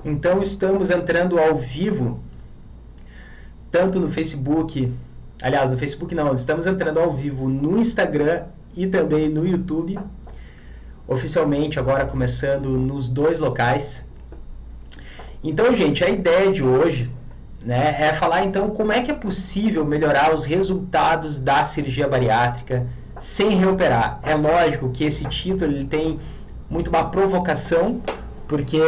Então estamos entrando ao vivo, tanto no Facebook, aliás, no Facebook não, estamos entrando ao vivo no Instagram e também no YouTube, oficialmente agora começando nos dois locais. Então, gente, a ideia de hoje, né, é falar então como é que é possível melhorar os resultados da cirurgia bariátrica sem reoperar. É lógico que esse título ele tem muito uma provocação, porque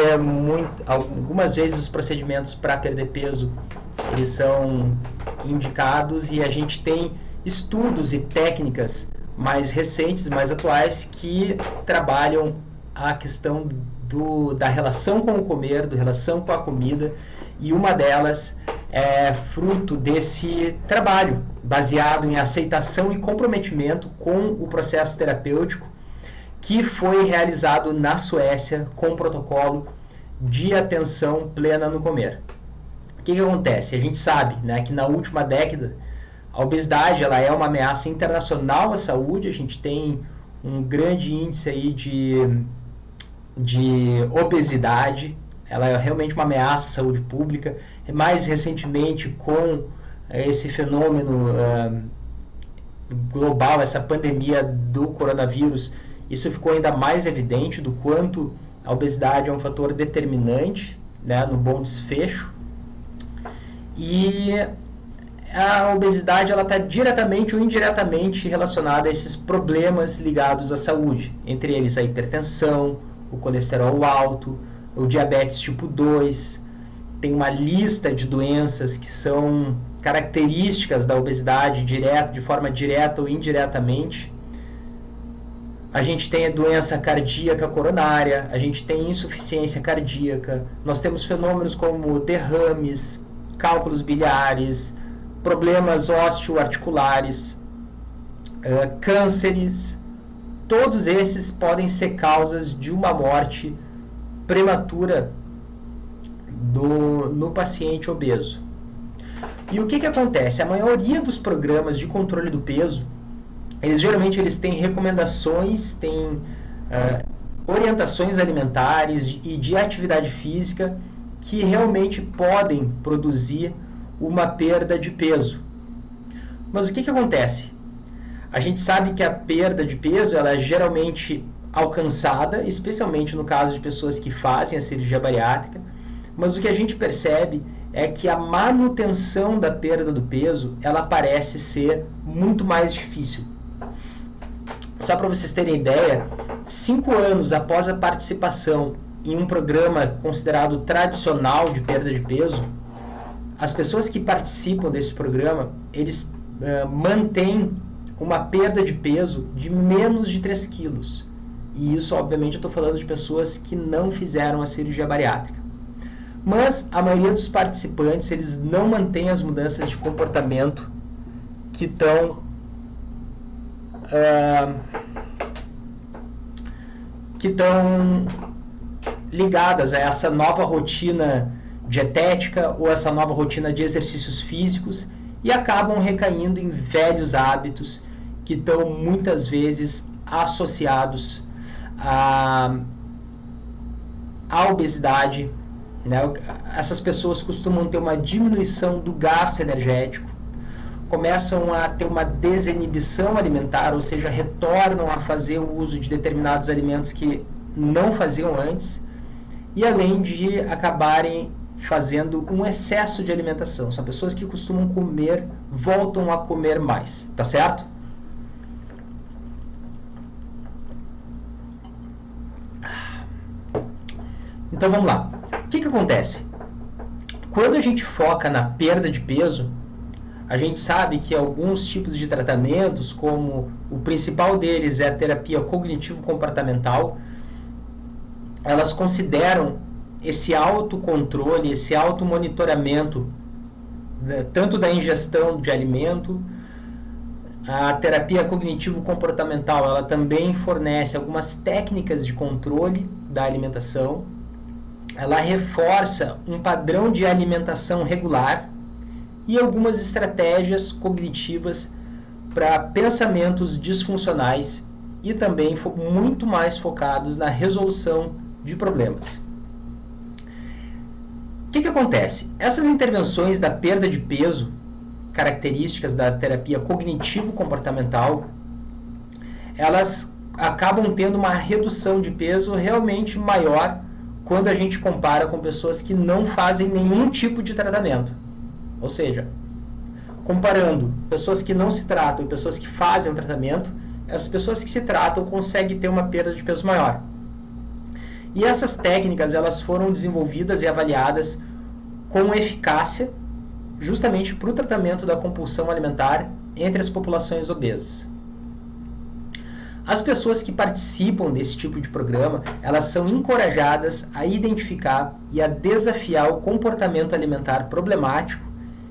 algumas vezes os procedimentos para perder peso eles são indicados e a gente tem estudos e técnicas mais recentes, mais atuais, que trabalham a questão da relação com o comer, da relação com a comida, e uma delas é fruto desse trabalho baseado em aceitação e comprometimento com o processo terapêutico que foi realizado na Suécia com um protocolo de atenção plena no comer. O que acontece? A gente sabe, né, que na última década a obesidade ela é uma ameaça internacional à saúde. A gente tem um grande índice aí de obesidade, ela é realmente uma ameaça à saúde pública. Mais recentemente, com esse fenômeno global, essa pandemia do coronavírus, isso ficou ainda mais evidente do quanto a obesidade é um fator determinante, né, no bom desfecho. E a obesidade ela está diretamente ou indiretamente relacionada a esses problemas ligados à saúde, entre eles a hipertensão, o colesterol alto, o diabetes tipo 2. Tem uma lista de doenças que são características da obesidade de forma direta ou indiretamente. A gente tem a doença cardíaca coronária, a gente tem insuficiência cardíaca, nós temos fenômenos como derrames, cálculos biliares, problemas osteoarticulares, cânceres. Todos esses podem ser causas de uma morte prematura no paciente obeso. E o que acontece? A maioria dos programas de controle do peso, geralmente têm recomendações, têm orientações alimentares e de atividade física que realmente podem produzir uma perda de peso. Mas o que acontece? A gente sabe que a perda de peso ela é geralmente alcançada, especialmente no caso de pessoas que fazem a cirurgia bariátrica, mas o que a gente percebe é que a manutenção da perda do peso ela parece ser muito mais difícil. Só para vocês terem ideia, 5 anos após a participação em um programa considerado tradicional de perda de peso, as pessoas que participam desse programa, eles mantêm uma perda de peso de menos de 3 quilos. E isso, obviamente, eu estou falando de pessoas que não fizeram a cirurgia bariátrica. Mas a maioria dos participantes, eles não mantêm as mudanças de comportamento que estão ligadas a essa nova rotina dietética ou essa nova rotina de exercícios físicos e acabam recaindo em velhos hábitos que estão muitas vezes associados à obesidade, né? Essas pessoas costumam ter uma diminuição do gasto energético, começam a ter uma desinibição alimentar, ou seja, retornam a fazer o uso de determinados alimentos que não faziam antes, e além de acabarem fazendo um excesso de alimentação. São pessoas que costumam comer, voltam a comer mais, tá certo? Então vamos lá. O que acontece? Quando a gente foca na perda de peso, a gente sabe que alguns tipos de tratamentos, como o principal deles é a terapia cognitivo-comportamental, elas consideram esse autocontrole, esse automonitoramento, né, tanto da ingestão de alimento. A terapia cognitivo-comportamental, ela também fornece algumas técnicas de controle da alimentação. Ela reforça um padrão de alimentação regular e algumas estratégias cognitivas para pensamentos disfuncionais e também muito mais focados na resolução de problemas. que acontece? Essas intervenções da perda de peso, características da terapia cognitivo-comportamental, elas acabam tendo uma redução de peso realmente maior quando a gente compara com pessoas que não fazem nenhum tipo de tratamento. Ou seja, comparando pessoas que não se tratam e pessoas que fazem o tratamento, as pessoas que se tratam conseguem ter uma perda de peso maior. E essas técnicas, elas foram desenvolvidas e avaliadas com eficácia justamente para o tratamento da compulsão alimentar entre as populações obesas. As pessoas que participam desse tipo de programa, elas são encorajadas a identificar e a desafiar o comportamento alimentar problemático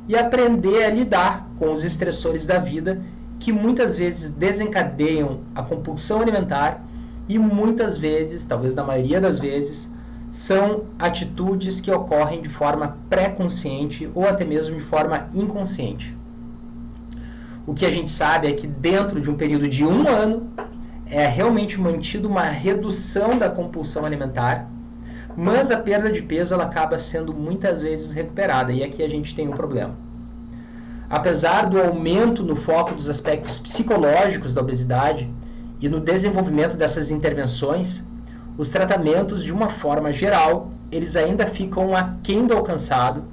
e aprender a lidar com os estressores da vida que muitas vezes desencadeiam a compulsão alimentar e muitas vezes, talvez na maioria das vezes, são atitudes que ocorrem de forma pré-consciente ou até mesmo de forma inconsciente. O que a gente sabe é que dentro de um período de 1 ano é realmente mantido uma redução da compulsão alimentar, mas a perda de peso ela acaba sendo muitas vezes recuperada, e aqui a gente tem um problema. Apesar do aumento no foco dos aspectos psicológicos da obesidade e no desenvolvimento dessas intervenções, os tratamentos, de uma forma geral, eles ainda ficam aquém do alcançado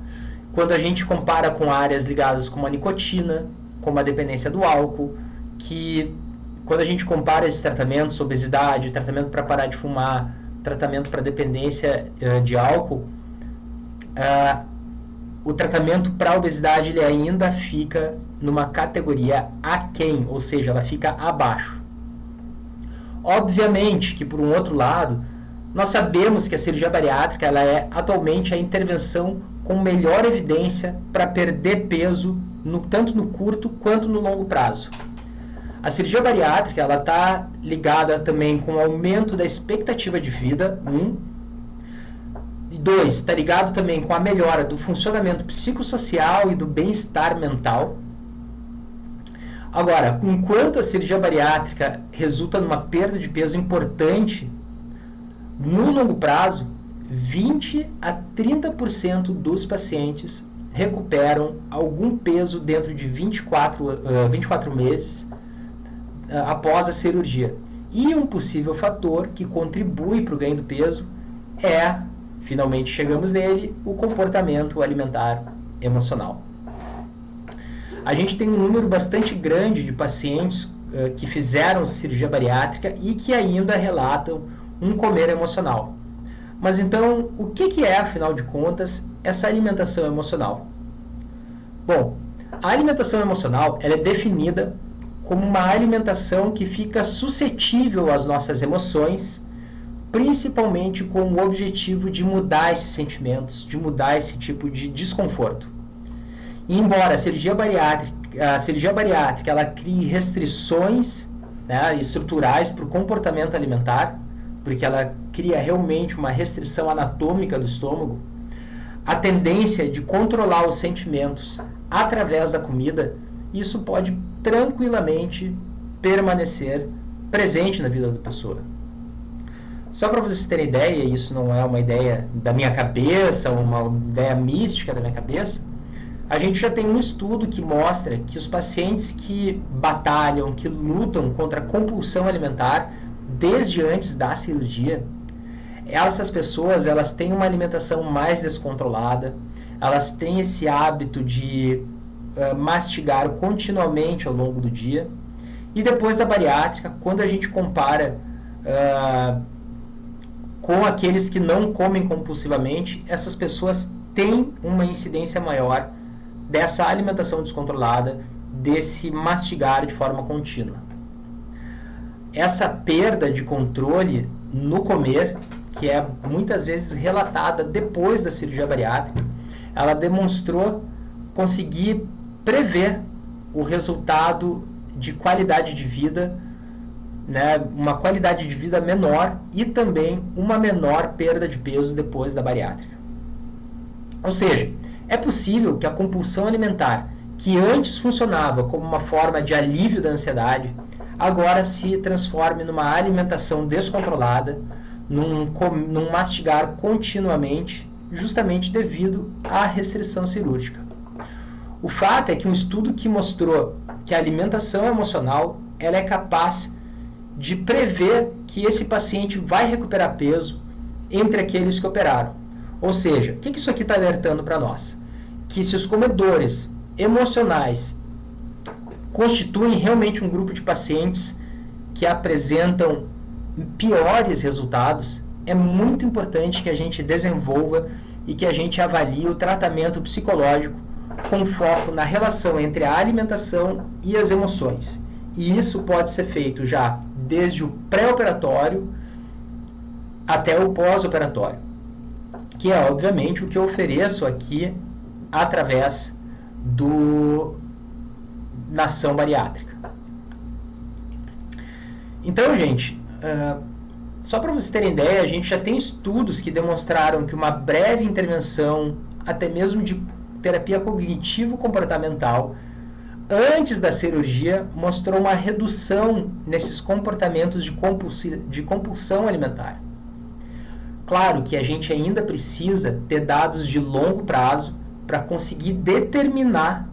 quando a gente compara com áreas ligadas como a nicotina, como a dependência do álcool, que quando a gente compara esses tratamentos, obesidade, tratamento para parar de fumar, tratamento para dependência de álcool, o tratamento para a obesidade ele ainda fica numa categoria aquém, ou seja, ela fica abaixo. Obviamente que, por um outro lado, nós sabemos que a cirurgia bariátrica ela é atualmente a intervenção com melhor evidência para perder peso, tanto no curto quanto no longo prazo. A cirurgia bariátrica ela está ligada também com o aumento da expectativa de vida, 2, está ligado também com a melhora do funcionamento psicossocial e do bem-estar mental. Agora, enquanto a cirurgia bariátrica resulta numa perda de peso importante, no longo prazo, 20 a 30% dos pacientes recuperam algum peso dentro de 24 meses após a cirurgia. E um possível fator que contribui para o ganho do peso é, finalmente chegamos nele, o comportamento alimentar emocional. A gente tem um número bastante grande de pacientes que fizeram cirurgia bariátrica e que ainda relatam um comer emocional. Mas então, o que é, afinal de contas, essa alimentação emocional? Bom, a alimentação emocional ela é definida como uma alimentação que fica suscetível às nossas emoções, principalmente com o objetivo de mudar esses sentimentos, de mudar esse tipo de desconforto. E embora a cirurgia bariátrica ela crie restrições, né, estruturais para o comportamento alimentar, porque ela cria realmente uma restrição anatômica do estômago, a tendência de controlar os sentimentos através da comida, isso pode tranquilamente permanecer presente na vida da pessoa. Só para vocês terem ideia, isso não é uma ideia da minha cabeça, uma ideia mística da minha cabeça, a gente já tem um estudo que mostra que os pacientes que batalham, que lutam contra a compulsão alimentar desde antes da cirurgia, essas pessoas elas têm uma alimentação mais descontrolada, elas têm esse hábito de mastigar continuamente ao longo do dia. E depois da bariátrica, quando a gente compara com aqueles que não comem compulsivamente, essas pessoas têm uma incidência maior dessa alimentação descontrolada, desse mastigar de forma contínua. Essa perda de controle no comer, que é muitas vezes relatada depois da cirurgia bariátrica, ela demonstrou conseguir prever o resultado de qualidade de vida, né, uma qualidade de vida menor e também uma menor perda de peso depois da bariátrica. Ou seja, é possível que a compulsão alimentar, que antes funcionava como uma forma de alívio da ansiedade, agora se transforme numa alimentação descontrolada, num mastigar continuamente justamente devido à restrição cirúrgica. O fato é que um estudo que mostrou que a alimentação emocional ela é capaz de prever que esse paciente vai recuperar peso entre aqueles que operaram. Ou seja, o que isso aqui está alertando para nós? Que se os comedores emocionais constituem realmente um grupo de pacientes que apresentam piores resultados, é muito importante que a gente desenvolva e que a gente avalie o tratamento psicológico com foco na relação entre a alimentação e as emoções. E isso pode ser feito já desde o pré-operatório até o pós-operatório, que é obviamente o que eu ofereço aqui através do Nação Bariátrica. Então, gente, só para vocês terem ideia, a gente já tem estudos que demonstraram que uma breve intervenção, até mesmo de terapia cognitivo-comportamental, antes da cirurgia, mostrou uma redução nesses comportamentos de compulsão alimentar. Claro que a gente ainda precisa ter dados de longo prazo para conseguir determinar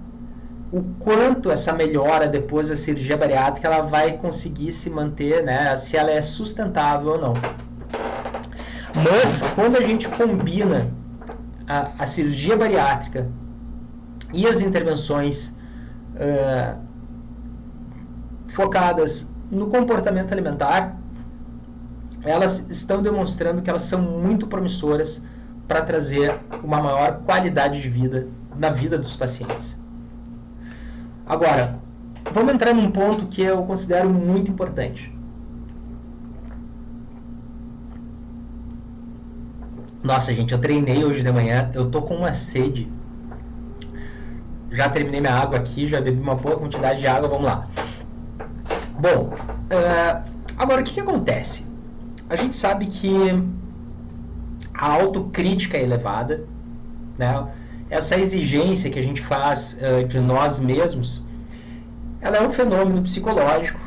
o quanto essa melhora depois da cirurgia bariátrica ela vai conseguir se manter, né, se ela é sustentável ou não. Mas quando a gente combina a cirurgia bariátrica e as intervenções focadas no comportamento alimentar, elas estão demonstrando que elas são muito promissoras para trazer uma maior qualidade de vida na vida dos pacientes. Agora, vamos entrar num ponto que eu considero muito importante. Nossa, gente, eu treinei hoje de manhã, eu tô com uma sede. Já terminei minha água aqui, já bebi uma boa quantidade de água, vamos lá. Bom, agora o que acontece? A gente sabe que a autocrítica é elevada, né? Essa exigência que a gente faz de nós mesmos, ela é um fenômeno psicológico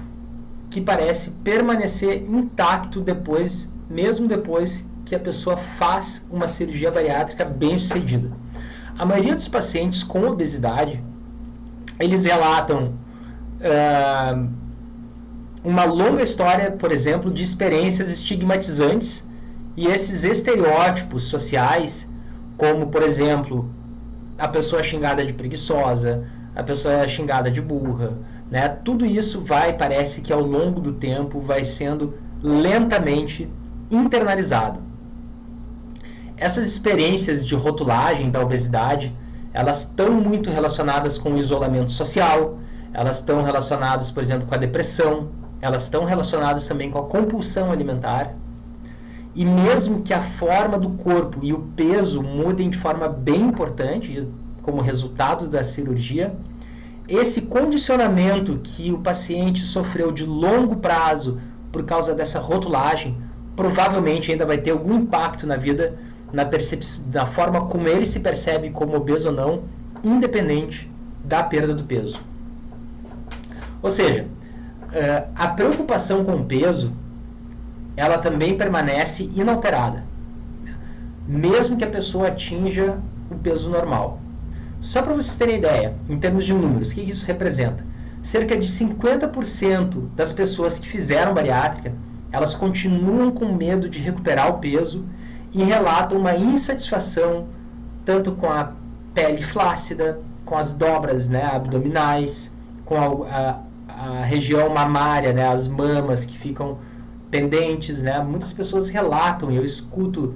que parece permanecer intacto depois, mesmo depois que a pessoa faz uma cirurgia bariátrica bem sucedida. A maioria dos pacientes com obesidade, eles relatam uma longa história, por exemplo, de experiências estigmatizantes e esses estereótipos sociais, como, por exemplo, a pessoa xingada de preguiçosa, a pessoa xingada de burra, né? Tudo isso parece que ao longo do tempo vai sendo lentamente internalizado. Essas experiências de rotulagem da obesidade, elas estão muito relacionadas com o isolamento social, elas estão relacionadas, por exemplo, com a depressão, elas estão relacionadas também com a compulsão alimentar. E mesmo que a forma do corpo e o peso mudem de forma bem importante, como resultado da cirurgia, esse condicionamento que o paciente sofreu de longo prazo por causa dessa rotulagem, provavelmente ainda vai ter algum impacto na vida, na forma como ele se percebe como obeso ou não, independente da perda do peso. Ou seja, a preocupação com o peso, ela também permanece inalterada, mesmo que a pessoa atinja o peso normal. Só para vocês terem ideia, em termos de números, o que isso representa? Cerca de 50% das pessoas que fizeram bariátrica, elas continuam com medo de recuperar o peso e relatam uma insatisfação tanto com a pele flácida, com as dobras, né, abdominais, com a região mamária, né, as mamas que ficam pendentes, né? Muitas pessoas relatam, e eu escuto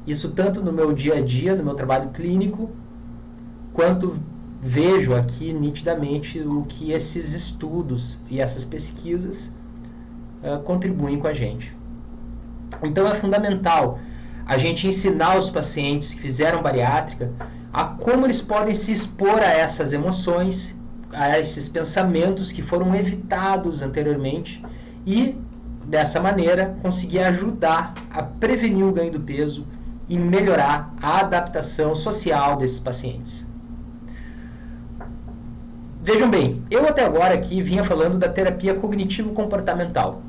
isso tanto no meu dia a dia, no meu trabalho clínico, quanto vejo aqui nitidamente o que esses estudos e essas pesquisas contribuem com a gente. Então é fundamental a gente ensinar os pacientes que fizeram bariátrica a como eles podem se expor a essas emoções, a esses pensamentos que foram evitados anteriormente e dessa maneira, conseguir ajudar a prevenir o ganho do peso e melhorar a adaptação social desses pacientes. Vejam bem, eu até agora aqui vinha falando da terapia cognitivo-comportamental.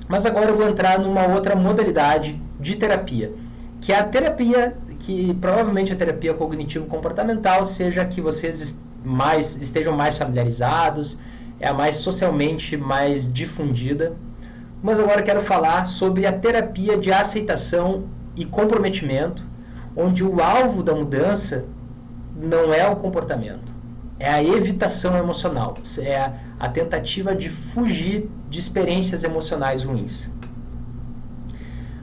Mas agora eu vou entrar numa outra modalidade de terapia, que é a terapia que provavelmente a terapia cognitivo-comportamental seja a que vocês estejam mais familiarizados, é a mais socialmente mais difundida. Mas agora eu quero falar sobre a terapia de aceitação e comprometimento, onde o alvo da mudança não é o comportamento, é a evitação emocional, é a tentativa de fugir de experiências emocionais ruins.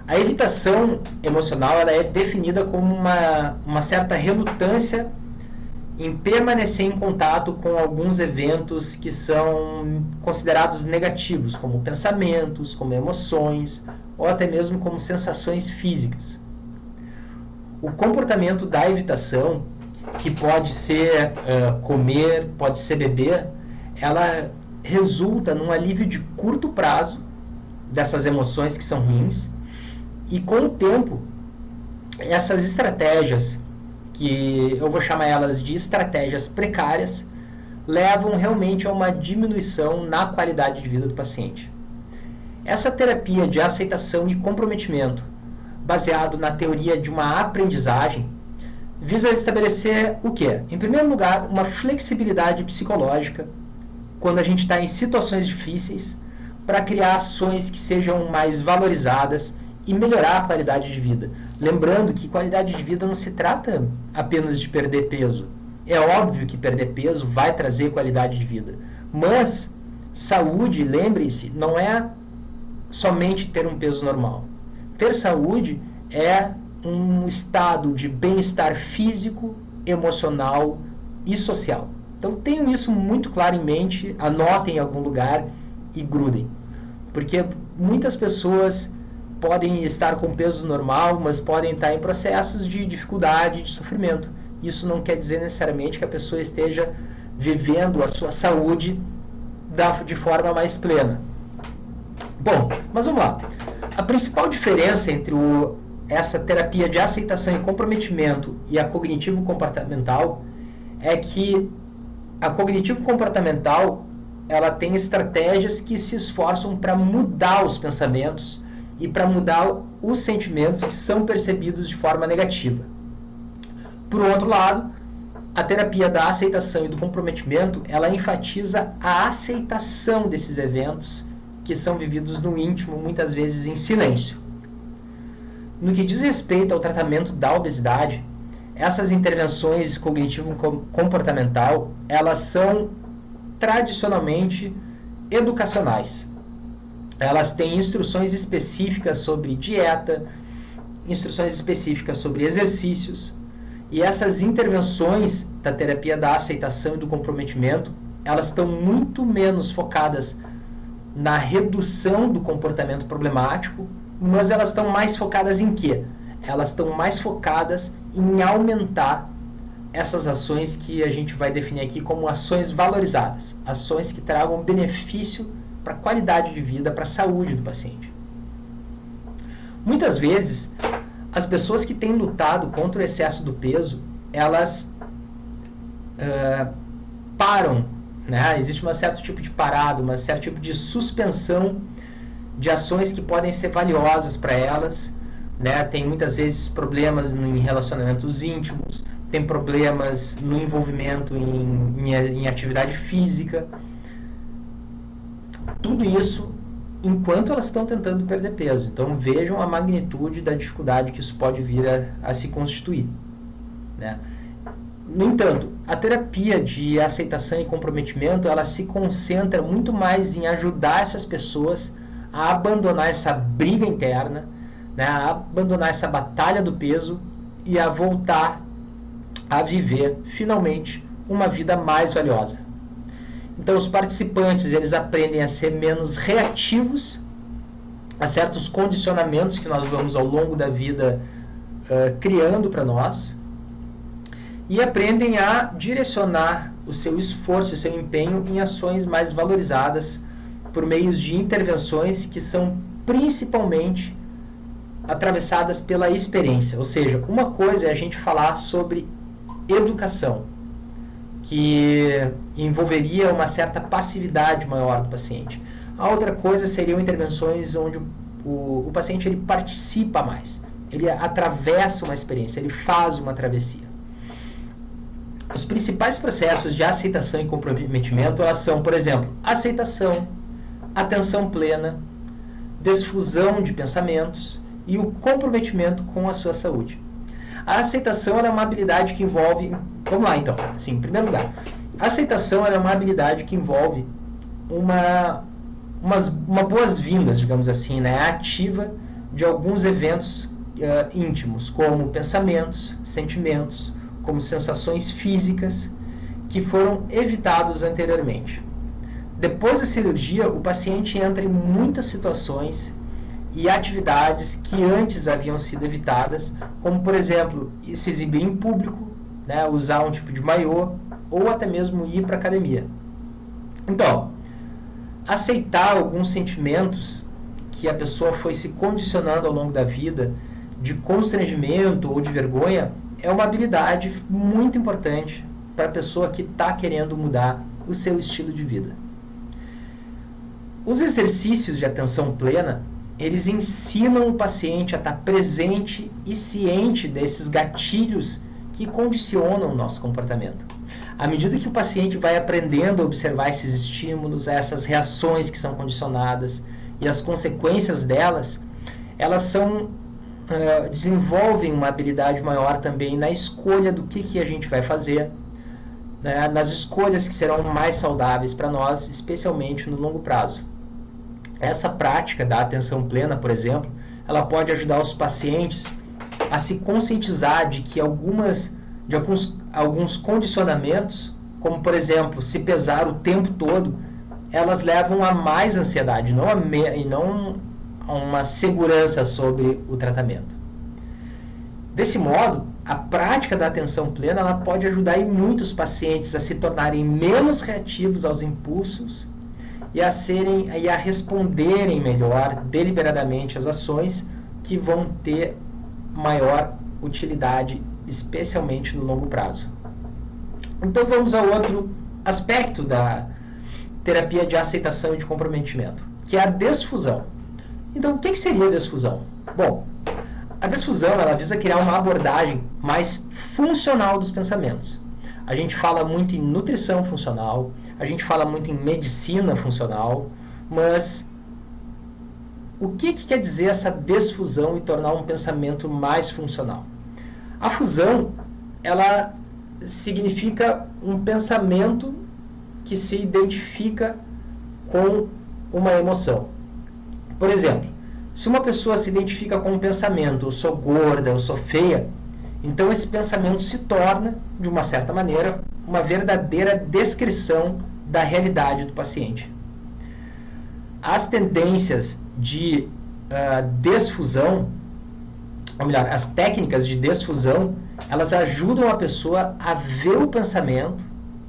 A evitação emocional ela é definida como uma certa relutância em permanecer em contato com alguns eventos que são considerados negativos, como pensamentos, como emoções, ou até mesmo como sensações físicas. O comportamento da evitação, que pode ser comer, pode ser beber, ela resulta num alívio de curto prazo dessas emoções que são ruins, e com o tempo, essas estratégias, que eu vou chamar elas de estratégias precárias, levam realmente a uma diminuição na qualidade de vida do paciente. Essa terapia de aceitação e comprometimento, baseado na teoria de uma aprendizagem, visa estabelecer o quê? Em primeiro lugar, uma flexibilidade psicológica quando a gente está em situações difíceis, para criar ações que sejam mais valorizadas e melhorar a qualidade de vida. Lembrando que qualidade de vida não se trata apenas de perder peso. É óbvio que perder peso vai trazer qualidade de vida. Mas saúde, lembre-se, não é somente ter um peso normal. Ter saúde é um estado de bem-estar físico, emocional e social. Então tenham isso muito claro em mente, anotem em algum lugar e grudem. Porque muitas pessoas podem estar com peso normal, mas podem estar em processos de dificuldade, de sofrimento. Isso não quer dizer necessariamente que a pessoa esteja vivendo a sua saúde de forma mais plena. Bom, mas vamos lá. A principal diferença entre essa terapia de aceitação e comprometimento e a cognitivo-comportamental é que a cognitivo-comportamental ela tem estratégias que se esforçam para mudar os pensamentos e para mudar os sentimentos que são percebidos de forma negativa. Por outro lado, a terapia da aceitação e do comprometimento, ela enfatiza a aceitação desses eventos que são vividos no íntimo, muitas vezes em silêncio. No que diz respeito ao tratamento da obesidade, essas intervenções cognitivo-comportamental, elas são tradicionalmente educacionais. Elas têm instruções específicas sobre dieta, instruções específicas sobre exercícios, e essas intervenções da terapia da aceitação e do comprometimento, elas estão muito menos focadas na redução do comportamento problemático, mas elas estão mais focadas em quê? Elas estão mais focadas em aumentar essas ações que a gente vai definir aqui como ações valorizadas, ações que tragam benefício para a qualidade de vida, para a saúde do paciente. Muitas vezes, as pessoas que têm lutado contra o excesso do peso, elas param, né? Existe um certo tipo de parada, um certo tipo de suspensão de ações que podem ser valiosas para elas, né? Tem muitas vezes problemas em relacionamentos íntimos, tem problemas no envolvimento em atividade física. Tudo isso enquanto elas estão tentando perder peso. Então vejam a magnitude da dificuldade que isso pode vir a se constituir, né? No entanto, a terapia de aceitação e comprometimento, ela se concentra muito mais em ajudar essas pessoas a abandonar essa briga interna, né, a abandonar essa batalha do peso e a voltar a viver, finalmente, uma vida mais valiosa. Então, os participantes, eles aprendem a ser menos reativos a certos condicionamentos que nós vamos, ao longo da vida, criando para nós, e aprendem a direcionar o seu esforço, o seu empenho em ações mais valorizadas por meio de intervenções que são principalmente atravessadas pela experiência. Ou seja, uma coisa é a gente falar sobre educação, que envolveria uma certa passividade maior do paciente. A outra coisa seriam intervenções onde o paciente ele participa mais. ele atravessa uma experiência, ele faz uma travessia. Os principais processos de aceitação e comprometimento, elas são, por exemplo, aceitação, atenção plena, desfusão de pensamentos e o comprometimento com a sua saúde. A aceitação é uma habilidade que envolve... Vamos lá, então. Assim, em primeiro lugar, a aceitação é uma habilidade que envolve uma boas-vindas, digamos assim, né, ativa de alguns eventos íntimos, como pensamentos, sentimentos, como sensações físicas que foram evitados anteriormente. Depois da cirurgia, o paciente entra em muitas situações e atividades que antes haviam sido evitadas, como, por exemplo, se exibir em público, né, usar um tipo de maiô, ou até mesmo ir para a academia. Então, aceitar alguns sentimentos que a pessoa foi se condicionando ao longo da vida, de constrangimento ou de vergonha, é uma habilidade muito importante para a pessoa que está querendo mudar o seu estilo de vida. Os exercícios de atenção plena, eles ensinam o paciente a estar presente e ciente desses gatilhos que condicionam o nosso comportamento. À medida que o paciente vai aprendendo a observar esses estímulos, essas reações que são condicionadas e as consequências delas, elas desenvolvem uma habilidade maior também na escolha do que a gente vai fazer, né, nas escolhas que serão mais saudáveis para nós, especialmente no longo prazo. Essa prática da atenção plena, por exemplo, ela pode ajudar os pacientes a se conscientizar de que alguns condicionamentos, como por exemplo, se pesar o tempo todo, elas levam a mais ansiedade, e não a uma segurança sobre o tratamento. Desse modo, a prática da atenção plena ela pode ajudar muitos pacientes a se tornarem menos reativos aos impulsos e a responderem melhor, deliberadamente, às ações que vão ter maior utilidade, especialmente no longo prazo. Então vamos ao outro aspecto da terapia de aceitação e de comprometimento, que é a desfusão. Então, o que seria a desfusão? Bom, a desfusão ela visa criar uma abordagem mais funcional dos pensamentos. A gente fala muito em nutrição funcional, a gente fala muito em medicina funcional, mas o que quer dizer essa desfusão e tornar um pensamento mais funcional? A fusão, ela significa um pensamento que se identifica com uma emoção. Por exemplo, se uma pessoa se identifica com um pensamento, eu sou gorda, eu sou feia, então esse pensamento se torna, de uma certa maneira, uma verdadeira descrição da realidade do paciente. As tendências de desfusão, ou melhor, as técnicas de desfusão, elas ajudam a pessoa a ver o pensamento,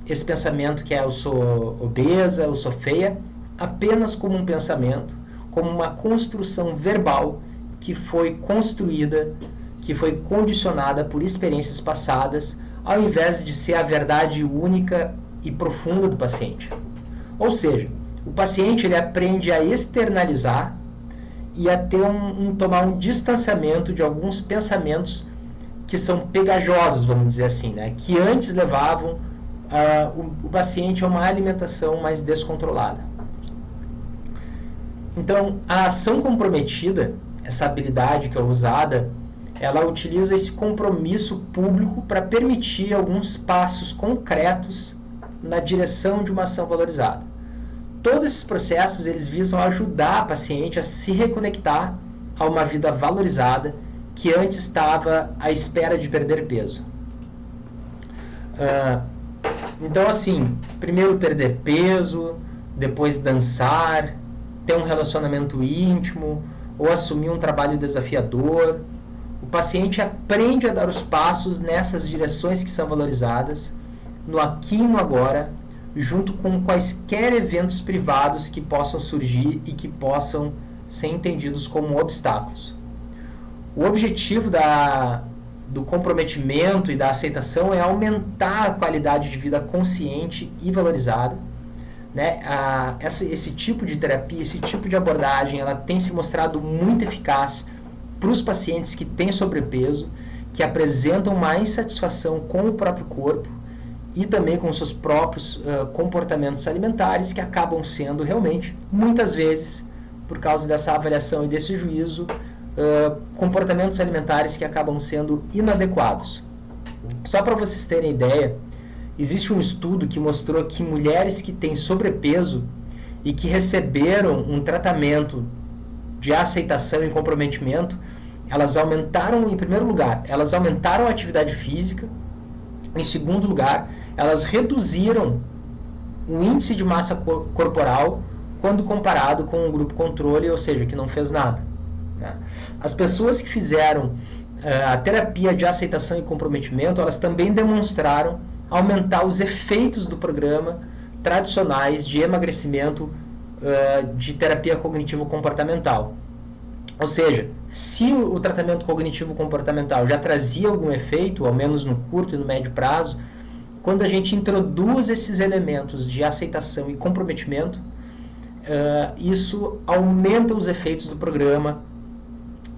esse pensamento que é eu sou obesa, eu sou feia, apenas como um pensamento, como uma construção verbal que foi construída, que foi condicionada por experiências passadas, ao invés de ser a verdade única e profunda do paciente. Ou seja, o paciente ele aprende a externalizar e a ter tomar um distanciamento de alguns pensamentos que são pegajosos, vamos dizer assim, né? Que antes levavam o paciente a uma alimentação mais descontrolada. Então, a ação comprometida, essa habilidade que é usada, ela utiliza esse compromisso público para permitir alguns passos concretos na direção de uma ação valorizada. Todos esses processos eles visam ajudar a paciente a se reconectar a uma vida valorizada que antes estava à espera de perder peso. Então, assim, primeiro perder peso, depois dançar, ter um relacionamento íntimo ou assumir um trabalho desafiador. O paciente aprende a dar os passos nessas direções que são valorizadas, no aqui e no agora, junto com quaisquer eventos privados que possam surgir e que possam ser entendidos como obstáculos. O objetivo do comprometimento e da aceitação é aumentar a qualidade de vida consciente e valorizada. Né? Esse tipo de terapia, esse tipo de abordagem, ela tem se mostrado muito eficaz para os pacientes que têm sobrepeso, que apresentam uma insatisfação com o próprio corpo e também com seus próprios comportamentos alimentares, que acabam sendo realmente, muitas vezes, por causa dessa avaliação e desse juízo, comportamentos alimentares que acabam sendo inadequados. Só para vocês terem ideia, existe um estudo que mostrou que mulheres que têm sobrepeso e que receberam um tratamento de aceitação e comprometimento, elas aumentaram, em primeiro lugar, elas aumentaram a atividade física. Em segundo lugar, elas reduziram o índice de massa corporal quando comparado com o grupo controle, ou seja, que não fez nada. As pessoas que fizeram a terapia de aceitação e comprometimento, elas também demonstraram aumentar os efeitos do programa tradicionais de emagrecimento de terapia cognitivo-comportamental. Ou seja, se o tratamento cognitivo-comportamental já trazia algum efeito, ao menos no curto e no médio prazo, quando a gente introduz esses elementos de aceitação e comprometimento, isso aumenta os efeitos do programa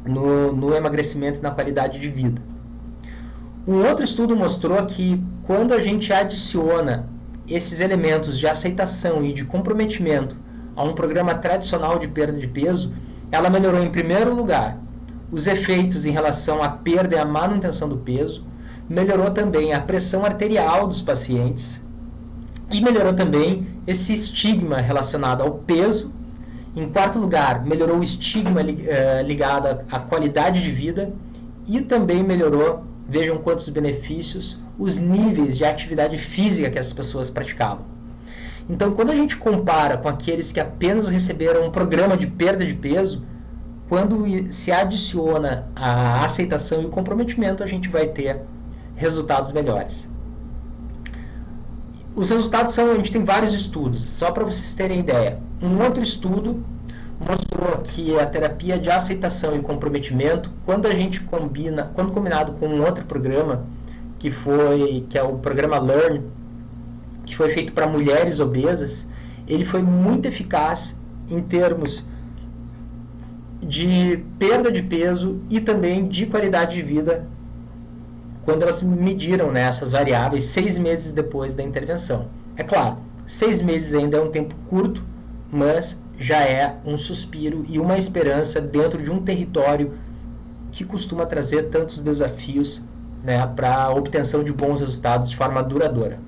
no emagrecimento e na qualidade de vida. Um outro estudo mostrou que quando a gente adiciona esses elementos de aceitação e de comprometimento a um programa tradicional de perda de peso, ela melhorou, em primeiro lugar, os efeitos em relação à perda e à manutenção do peso, melhorou também a pressão arterial dos pacientes e melhorou também esse estigma relacionado ao peso. Em quarto lugar, melhorou o estigma ligado à qualidade de vida e também melhorou, vejam quantos benefícios, os níveis de atividade física que essas pessoas praticavam. Então, quando a gente compara com aqueles que apenas receberam um programa de perda de peso, quando se adiciona a aceitação e o comprometimento, a gente vai ter resultados melhores. Os resultados são, a gente tem vários estudos, só para vocês terem ideia. Um outro estudo mostrou que a terapia de aceitação e comprometimento, quando combinado com um outro programa, que é o programa Learn, que foi feito para mulheres obesas, ele foi muito eficaz em termos de perda de peso e também de qualidade de vida, quando elas mediram essas variáveis 6 meses depois da intervenção. É claro, 6 meses ainda é um tempo curto, mas já é um suspiro e uma esperança dentro de um território que costuma trazer tantos desafios para a obtenção de bons resultados de forma duradoura.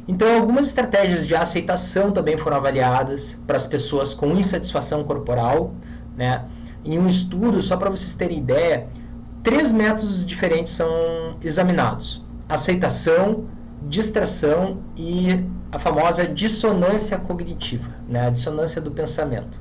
Então, algumas estratégias de aceitação também foram avaliadas para as pessoas com insatisfação corporal. Em um estudo, só para vocês terem ideia, 3 métodos diferentes são examinados: aceitação, distração e a famosa dissonância cognitiva, a dissonância do pensamento.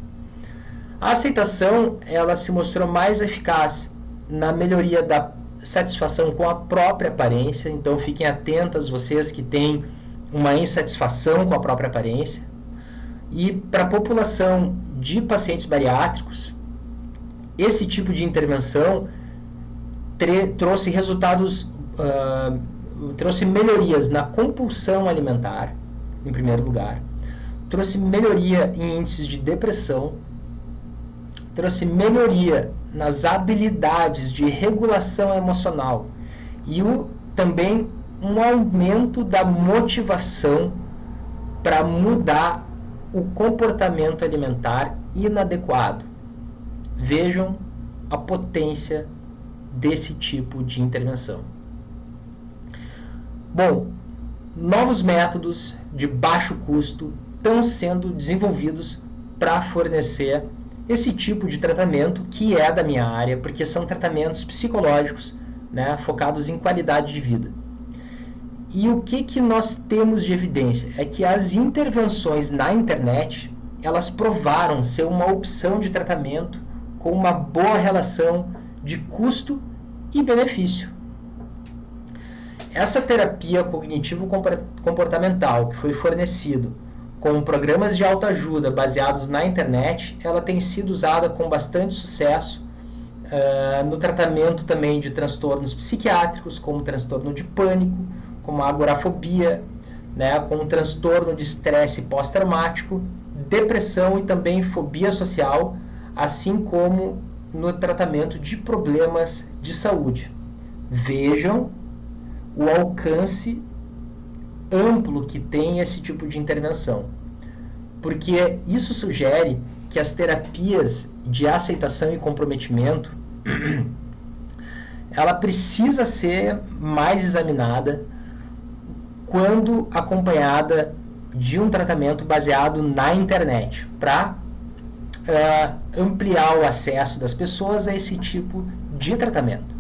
A aceitação, ela se mostrou mais eficaz na melhoria da satisfação com a própria aparência, então fiquem atentas vocês que têm uma insatisfação com a própria aparência. E para a população de pacientes bariátricos, esse tipo de intervenção trouxe resultados, trouxe melhorias na compulsão alimentar, em primeiro lugar, trouxe melhoria em índices de depressão, trouxe melhoria nas habilidades de regulação emocional e também um aumento da motivação para mudar o comportamento alimentar inadequado. Vejam a potência desse tipo de intervenção. Bom, novos métodos de baixo custo estão sendo desenvolvidos para fornecer esse tipo de tratamento que é da minha área, porque são tratamentos psicológicos, focados em qualidade de vida. E o que nós temos de evidência? É que as intervenções na internet, elas provaram ser uma opção de tratamento com uma boa relação de custo e benefício. Essa terapia cognitivo-comportamental que foi fornecido com programas de autoajuda baseados na internet, ela tem sido usada com bastante sucesso no tratamento também de transtornos psiquiátricos, como transtorno de pânico, como a agorafobia, com um transtorno de estresse pós-traumático, depressão e também fobia social, assim como no tratamento de problemas de saúde. Vejam o alcance amplo que tem esse tipo de intervenção, porque isso sugere que as terapias de aceitação e comprometimento ela precisa ser mais examinada quando acompanhada de um tratamento baseado na internet, para ampliar o acesso das pessoas a esse tipo de tratamento.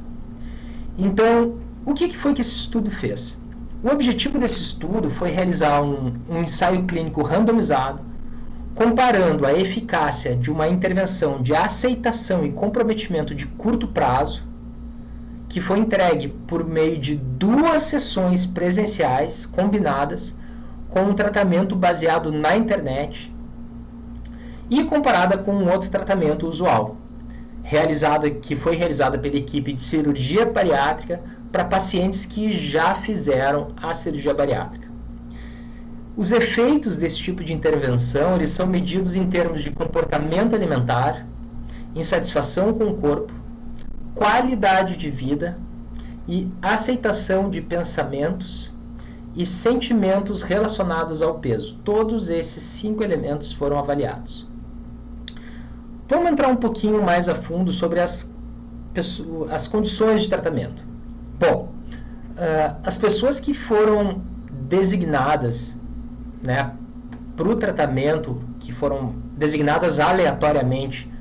Então, o que foi que esse estudo fez? O objetivo desse estudo foi realizar um ensaio clínico randomizado, comparando a eficácia de uma intervenção de aceitação e comprometimento de curto prazo, que foi entregue por meio de 2 sessões presenciais combinadas com um tratamento baseado na internet e comparada com um outro tratamento usual, que foi realizada pela equipe de cirurgia bariátrica para pacientes que já fizeram a cirurgia bariátrica. Os efeitos desse tipo de intervenção eles são medidos em termos de comportamento alimentar, insatisfação com o corpo, qualidade de vida e aceitação de pensamentos e sentimentos relacionados ao peso. Todos esses 5 elementos foram avaliados. Vamos entrar um pouquinho mais a fundo sobre as condições de tratamento. Bom, as pessoas que foram designadas, né, para o tratamento, que foram designadas aleatoriamente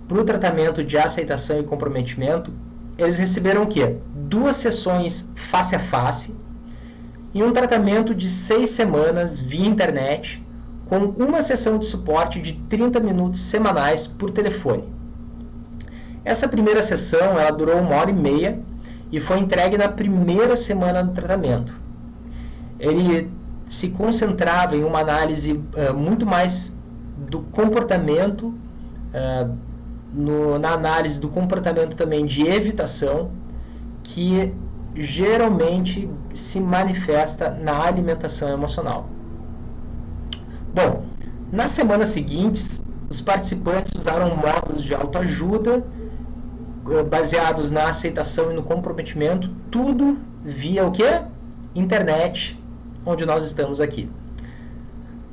para o tratamento de aceitação e comprometimento, eles receberam o quê? 2 sessões face a face e um tratamento de 6 semanas via internet, com uma sessão de suporte de 30 minutos semanais por telefone. Essa primeira sessão ela durou 1h30 e foi entregue na primeira semana do tratamento. Ele se concentrava em uma análise muito mais do comportamento, na análise do comportamento também de evitação, que geralmente se manifesta na alimentação emocional. Bom, nas semanas seguintes, os participantes usaram módulos de autoajuda baseados na aceitação e no comprometimento, tudo via o quê? Internet, onde nós estamos aqui.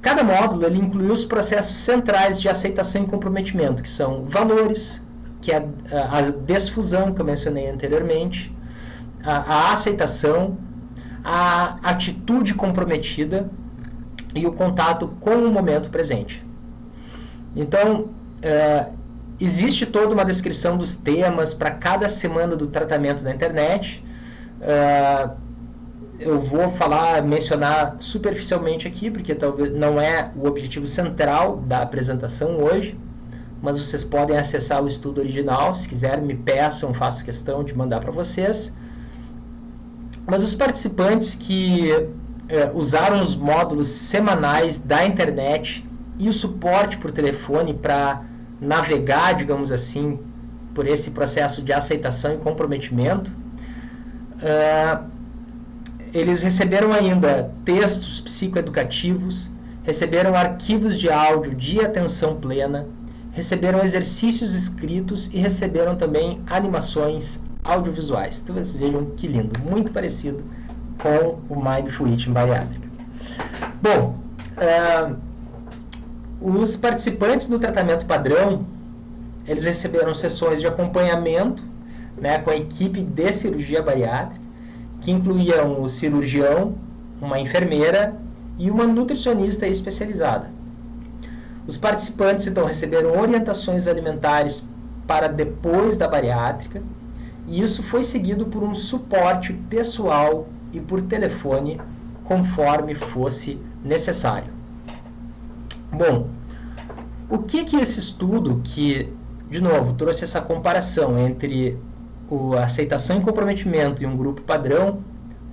Cada módulo ele incluiu os processos centrais de aceitação e comprometimento, que são valores, que é a desfusão que eu mencionei anteriormente, a aceitação, a atitude comprometida e o contato com o momento presente. Então, existe toda uma descrição dos temas para cada semana do tratamento na internet. Eu vou mencionar superficialmente aqui, porque talvez não é o objetivo central da apresentação hoje, mas vocês podem acessar o estudo original, se quiserem me peçam, faço questão de mandar para vocês. Mas os participantes que usaram os módulos semanais da internet e o suporte por telefone para navegar, digamos assim, por esse processo de aceitação e comprometimento, eles receberam ainda textos psicoeducativos, receberam arquivos de áudio de atenção plena, receberam exercícios escritos e receberam também animações audiovisuais. Então vocês vejam que lindo, muito parecido com o Mindful Eating Bariátrica. Bom, os participantes do tratamento padrão, eles receberam sessões de acompanhamento, né, com a equipe de cirurgia bariátrica, que incluíam o cirurgião, uma enfermeira e uma nutricionista especializada. Os participantes, então, receberam orientações alimentares para depois da bariátrica, e isso foi seguido por um suporte pessoal e por telefone, conforme fosse necessário. Bom, o que esse estudo, que, de novo, trouxe essa comparação entre a aceitação e comprometimento em um grupo padrão,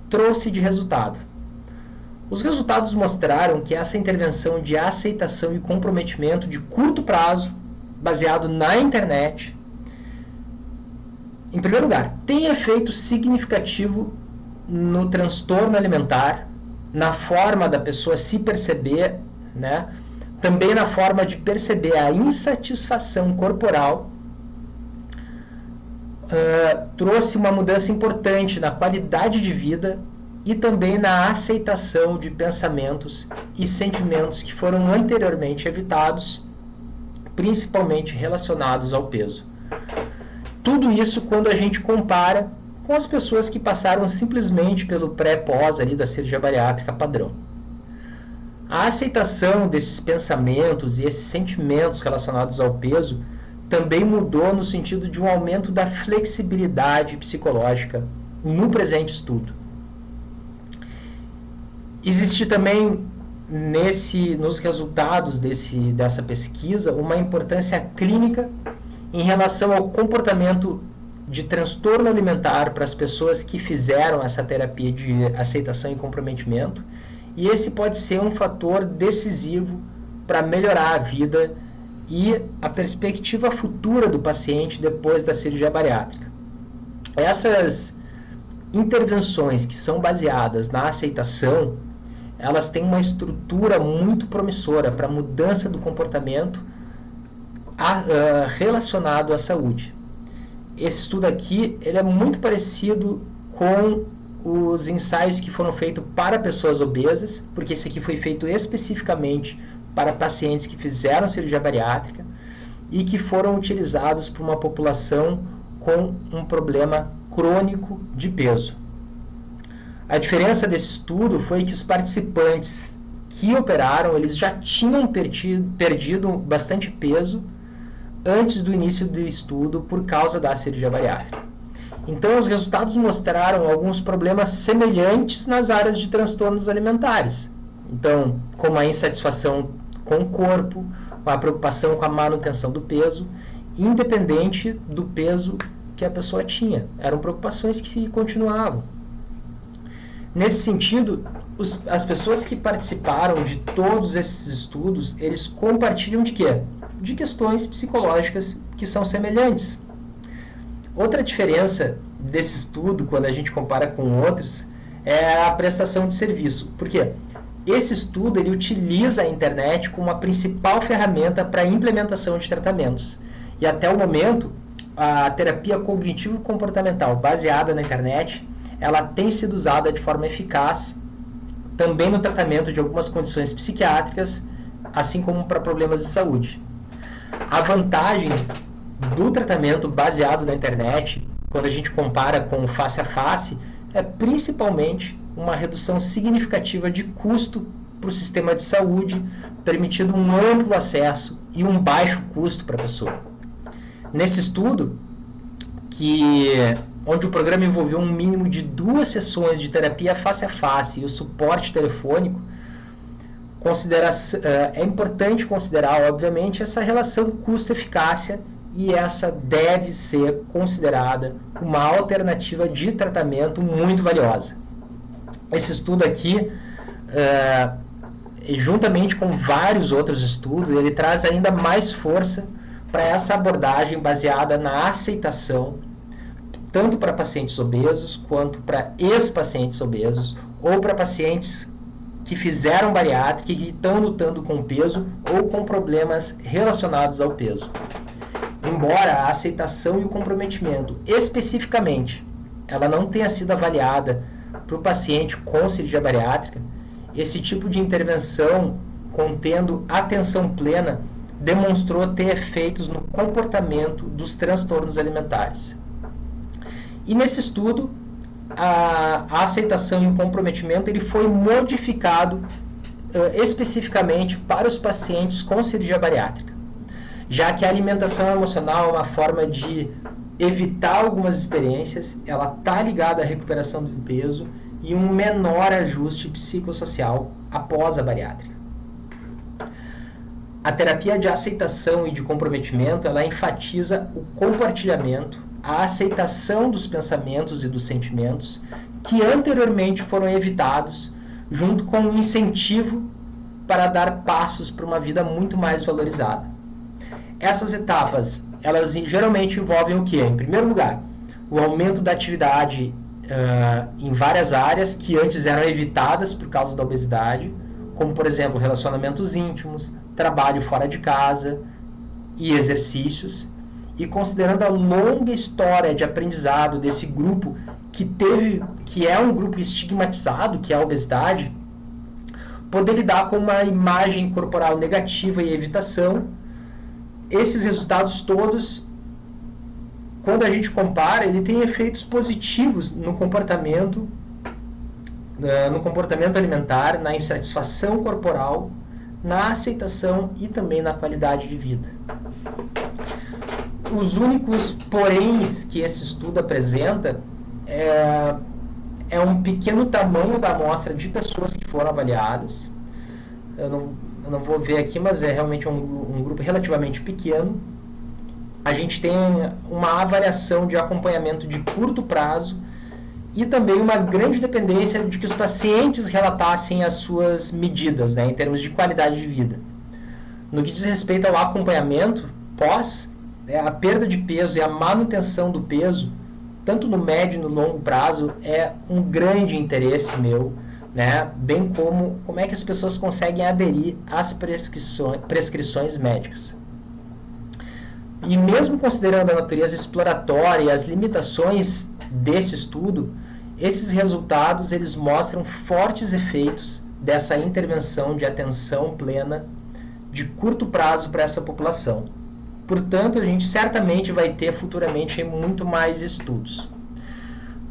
trouxe de resultado? Os resultados mostraram que essa intervenção de aceitação e comprometimento de curto prazo, baseado na internet, em primeiro lugar, tem efeito significativo no transtorno alimentar, na forma da pessoa se perceber, né? Também na forma de perceber a insatisfação corporal trouxe uma mudança importante na qualidade de vida e também na aceitação de pensamentos e sentimentos que foram anteriormente evitados, principalmente relacionados ao peso. Tudo isso quando a gente compara com as pessoas que passaram simplesmente pelo pré-pós ali da cirurgia bariátrica padrão. A aceitação desses pensamentos e esses sentimentos relacionados ao peso também mudou no sentido de um aumento da flexibilidade psicológica no presente estudo. Existe também nos resultados dessa pesquisa uma importância clínica em relação ao comportamento de transtorno alimentar para as pessoas que fizeram essa terapia de aceitação e comprometimento, e esse pode ser um fator decisivo para melhorar a vida e a perspectiva futura do paciente depois da cirurgia bariátrica. Essas intervenções que são baseadas na aceitação, elas têm uma estrutura muito promissora para a mudança do comportamento relacionado à saúde. Esse estudo aqui ele é muito parecido com os ensaios que foram feitos para pessoas obesas, porque esse aqui foi feito especificamente para pacientes que fizeram cirurgia bariátrica e que foram utilizados por uma população com um problema crônico de peso. A diferença desse estudo foi que os participantes que operaram, eles já tinham perdido bastante peso antes do início do estudo por causa da cirurgia bariátrica. Então, os resultados mostraram alguns problemas semelhantes nas áreas de transtornos alimentares. Então, como a insatisfação com o corpo, a preocupação com a manutenção do peso, independente do peso que a pessoa tinha. Eram preocupações que se continuavam. Nesse sentido, as pessoas que participaram de todos esses estudos, eles compartilham de quê? De questões psicológicas que são semelhantes. Outra diferença desse estudo, quando a gente compara com outros, é a prestação de serviço. Por quê? Esse estudo ele utiliza a internet como a principal ferramenta para a implementação de tratamentos. E até o momento, a terapia cognitivo-comportamental baseada na internet, ela tem sido usada de forma eficaz também no tratamento de algumas condições psiquiátricas, assim como para problemas de saúde. A vantagem do tratamento baseado na internet, quando a gente compara com o face a face, é principalmente uma redução significativa de custo para o sistema de saúde, permitindo um amplo acesso e um baixo custo para a pessoa. Nesse estudo, onde o programa envolveu um mínimo de 2 sessões de terapia face a face e o suporte telefônico, é importante considerar, obviamente, essa relação custo-eficácia, e essa deve ser considerada uma alternativa de tratamento muito valiosa. Esse estudo aqui, juntamente com vários outros estudos, ele traz ainda mais força para essa abordagem baseada na aceitação, tanto para pacientes obesos, quanto para ex-pacientes obesos, ou para pacientes que fizeram bariátrica e que estão lutando com peso ou com problemas relacionados ao peso. Embora a aceitação e o comprometimento, especificamente, ela não tenha sido avaliada para o paciente com cirurgia bariátrica, esse tipo de intervenção, contendo atenção plena, demonstrou ter efeitos no comportamento dos transtornos alimentares. E nesse estudo, a aceitação e o comprometimento ele foi modificado especificamente para os pacientes com cirurgia bariátrica, já que a alimentação emocional é uma forma de evitar algumas experiências, ela está ligada à recuperação do peso e um menor ajuste psicossocial após a bariátrica. A terapia de aceitação e de comprometimento, ela enfatiza o compartilhamento, a aceitação dos pensamentos e dos sentimentos que anteriormente foram evitados, junto com um incentivo para dar passos para uma vida muito mais valorizada. Essas etapas, elas geralmente envolvem o quê? Em primeiro lugar, o aumento da atividade em várias áreas que antes eram evitadas por causa da obesidade, como, por exemplo, relacionamentos íntimos, trabalho fora de casa e exercícios. e considerando a longa história de aprendizado desse grupo que é um grupo estigmatizado, que é a obesidade, poder lidar com uma imagem corporal negativa e evitação. Esses resultados todos, quando a gente compara, ele tem efeitos positivos no comportamento alimentar, na insatisfação corporal, na aceitação e também na qualidade de vida. Os únicos poréns que esse estudo apresenta é um pequeno tamanho da amostra de pessoas que foram avaliadas. Eu não vou ver aqui, mas é realmente um grupo relativamente pequeno. A gente tem uma avaliação de acompanhamento de curto prazo e também uma grande dependência de que os pacientes relatassem as suas medidas, né, em termos de qualidade de vida. No que diz respeito ao acompanhamento pós, a perda de peso e a manutenção do peso, tanto no médio e no longo prazo, é um grande interesse meu, né? Bem como é que as pessoas conseguem aderir às prescrições médicas. E mesmo considerando a natureza exploratória e as limitações desse estudo, esses resultados eles mostram fortes efeitos dessa intervenção de atenção plena de curto prazo para essa população. Portanto, a gente certamente vai ter futuramente muito mais estudos.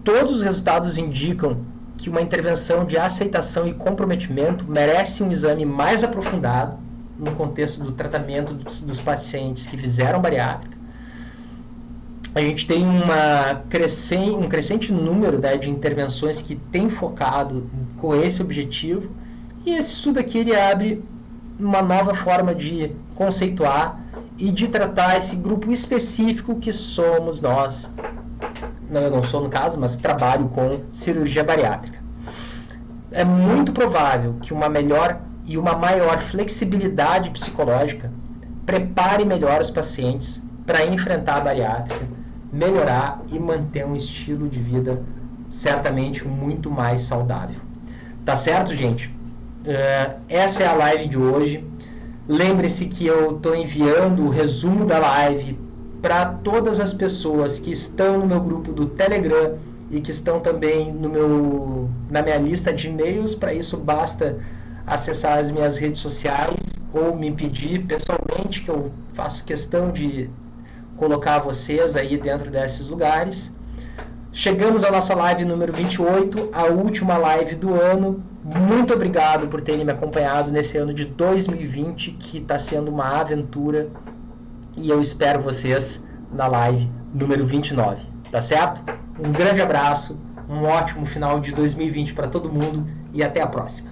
Todos os resultados indicam que uma intervenção de aceitação e comprometimento merece um exame mais aprofundado no contexto do tratamento dos pacientes que fizeram bariátrica. A gente tem um crescente número, né, de intervenções que tem focado com esse objetivo, e esse estudo aqui ele abre uma nova forma de conceituar e de tratar esse grupo específico que somos nós. Não, eu não sou no caso, mas trabalho com cirurgia bariátrica. É muito provável que uma melhor e uma maior flexibilidade psicológica prepare melhor os pacientes para enfrentar a bariátrica, melhorar e manter um estilo de vida certamente muito mais saudável. Tá certo, gente? Essa é a live de hoje. Lembre-se que eu estou enviando o resumo da live para todas as pessoas que estão no meu grupo do Telegram e que estão também na minha lista de e-mails. Para isso, basta acessar as minhas redes sociais ou me pedir pessoalmente, que eu faço questão de colocar vocês aí dentro desses lugares. Chegamos à nossa live número 28, a última live do ano. Muito obrigado por terem me acompanhado nesse ano de 2020, que está sendo uma aventura. E eu espero vocês na live número 29, tá certo? Um grande abraço, um ótimo final de 2020 para todo mundo e até a próxima.